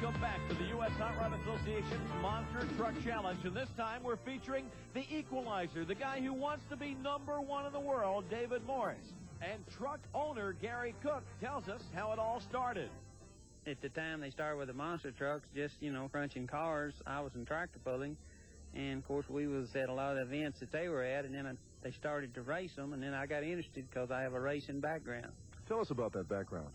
Welcome back to the USHRA Association Monster Truck Challenge, and this time we're featuring the equalizer, the guy who wants to be #1 in the world, David Morris. And truck owner Gary Cook tells us how it all started. At the time they started with the monster trucks, just, crunching cars, I was in tractor pulling. And, of course, we was at a lot of events that they were at, and then they started to race them, and then I got interested because I have a racing background. Tell us about that background.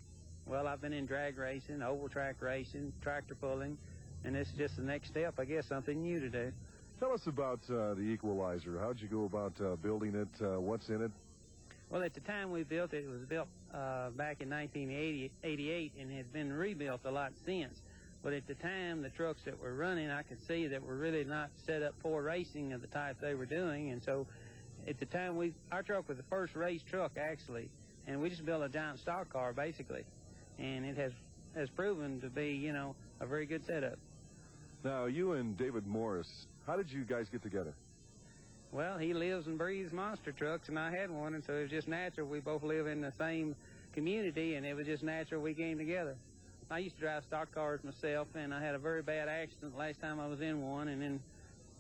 Well, I've been in drag racing, oval track racing, tractor pulling, and this is just the next step, I guess, something new to do. Tell us about the equalizer. How'd you go about building it? What's in it? Well, at the time we built it, it was built back in 1988 and has been rebuilt a lot since. But at the time, the trucks that were running, I could see that were really not set up for racing of the type they were doing. And so at the time, our truck was the first race truck, actually, and we just built a giant stock car, basically. And it has proven to be, a very good setup. Now, you and David Morris, how did you guys get together? Well, he lives and breathes monster trucks, and I had one, and so it was just natural. We both live in the same community, and it was just natural we came together. I used to drive stock cars myself, and I had a very bad accident last time I was in one, and then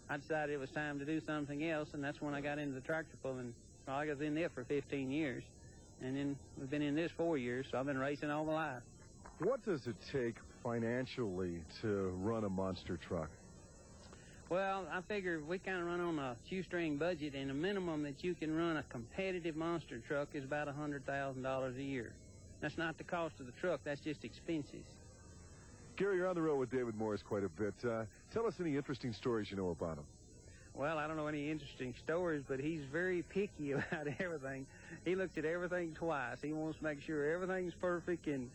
I decided it was time to do something else, and that's when I got into the tractor pulling. Well, I was in there for 15 years, and then we've been in this 4 years, so I've been racing all my life. What does it take financially to run a monster truck? Well, I figure we kind of run on a shoestring budget, and the minimum that you can run a competitive monster truck is about $100,000 a year. That's not the cost of the truck, that's just expenses. Gary, you're on the road with David Morris quite a bit. Tell us any interesting stories you know about him. Well, I don't know any interesting stories, but he's very picky about everything. He looks at everything twice. He wants to make sure everything's perfect, and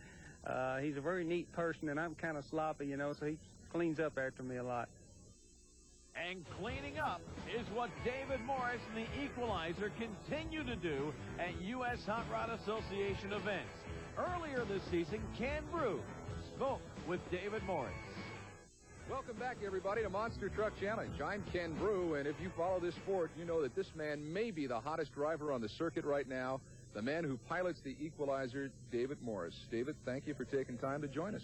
he's a very neat person, and I'm kind of sloppy, so he cleans up after me a lot. And cleaning up is what David Morris and the equalizer continue to do at U.S. Hot Rod Association events. Earlier this season, Ken Brew spoke with David Morris. Welcome back, everybody, to Monster Truck Challenge. I'm Ken Brew, and if you follow this sport, you know that this man may be the hottest driver on the circuit right now, the man who pilots the equalizer, David Morris. David, thank you for taking time to join us.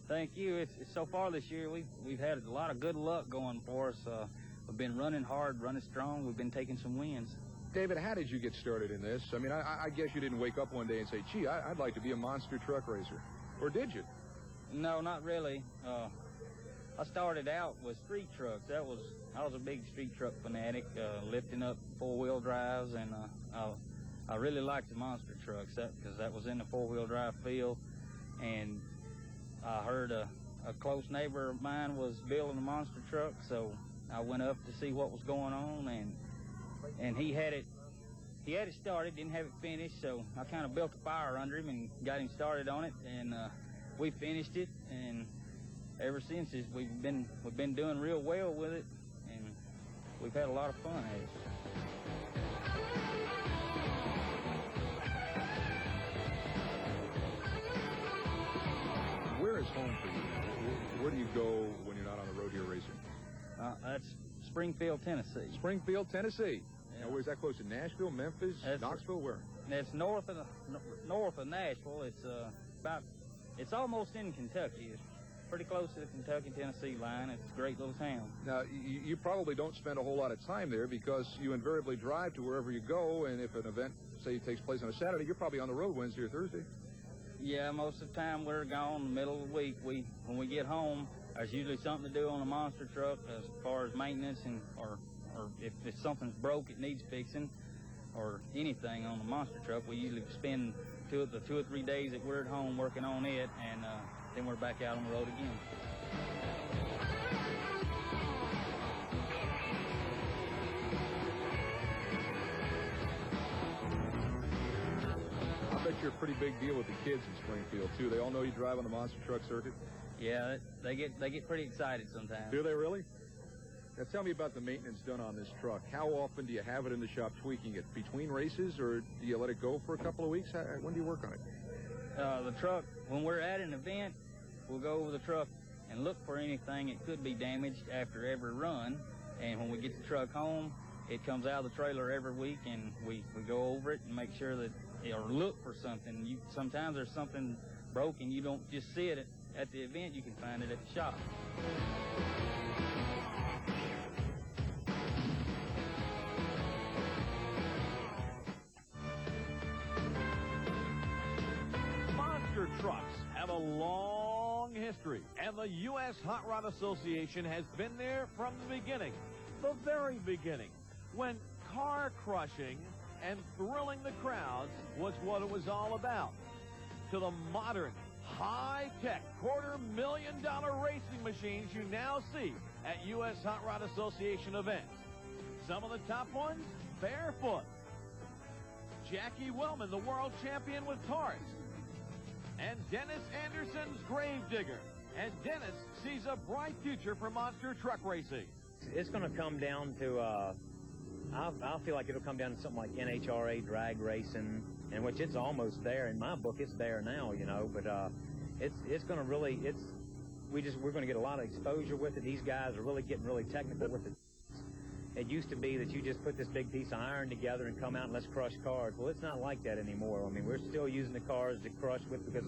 Thank you. It's so far this year, we've had a lot of good luck going for us. We've been running hard, running strong. We've been taking some wins. David, how did you get started in this? I mean, I guess you didn't wake up one day and say, gee, I'd like to be a monster truck racer. Or did you? No, not really. I started out with street trucks. I was a big street truck fanatic, lifting up four-wheel drives, and I really liked the monster trucks because that was in the four-wheel drive field. And I heard a close neighbor of mine was building a monster truck, so I went up to see what was going on, and he had it started, didn't have it finished, so I kind of built a fire under him and got him started on it, and we finished it, and ever since we've been doing real well with it, and we've had a lot of fun at it. Where is home for you? Where do you go when you're not on the road here racing? That's Springfield, Tennessee. Springfield, Tennessee. Yeah. Now, where's that close to Nashville, Memphis, Knoxville? Where? It's north of Nashville. It's almost in Kentucky. It's pretty close to the Kentucky-Tennessee line. It's a great little town. Now, you probably don't spend a whole lot of time there because you invariably drive to wherever you go, and if an event, say, takes place on a Saturday, you're probably on the road Wednesday or Thursday. Yeah, most of the time we're gone in the middle of the week. When we get home, there's usually something to do on a monster truck as far as maintenance or if something's broke, it needs fixing, or anything on the monster truck. We usually spend the 2 or 3 days that we're at home working on it, and then we're back out on the road again. I bet you're a pretty big deal with the kids in Springfield, too. They all know you drive on the monster truck circuit? Yeah, they get pretty excited sometimes. Do they really? Now, tell me about the maintenance done on this truck. How often do you have it in the shop tweaking it? Between races, or do you let it go for a couple of weeks? When do you work on it? The truck, when we're at an event, we'll go over the truck and look for anything that could be damaged after every run. And when we get the truck home, it comes out of the trailer every week, and we go over it and make sure that, or look for something. Sometimes there's something broken. You don't just see it at the event, you can find it at the shop. Monster trucks have a long history, and the U.S. Hot Rod Association has been there from the beginning, the very beginning, when car crushing and thrilling the crowds was what it was all about, to the modern, high-tech, $250,000 racing machines you now see at U.S. Hot Rod Association events. Some of the top ones, barefoot. Jackie Wellman, the world champion with Taurus. And Dennis Anderson's Gravedigger. And Dennis sees a bright future for monster truck racing. It's going to come down to, I feel like it'll come down to something like NHRA drag racing, in which it's almost there. In my book, it's there now, you know, but it's going to really, we're going to get a lot of exposure with it. These guys are really getting really technical with it. It used to be that you just put this big piece of iron together and come out and let's crush cars. Well, it's not like that anymore. I mean, we're still using the cars to crush with because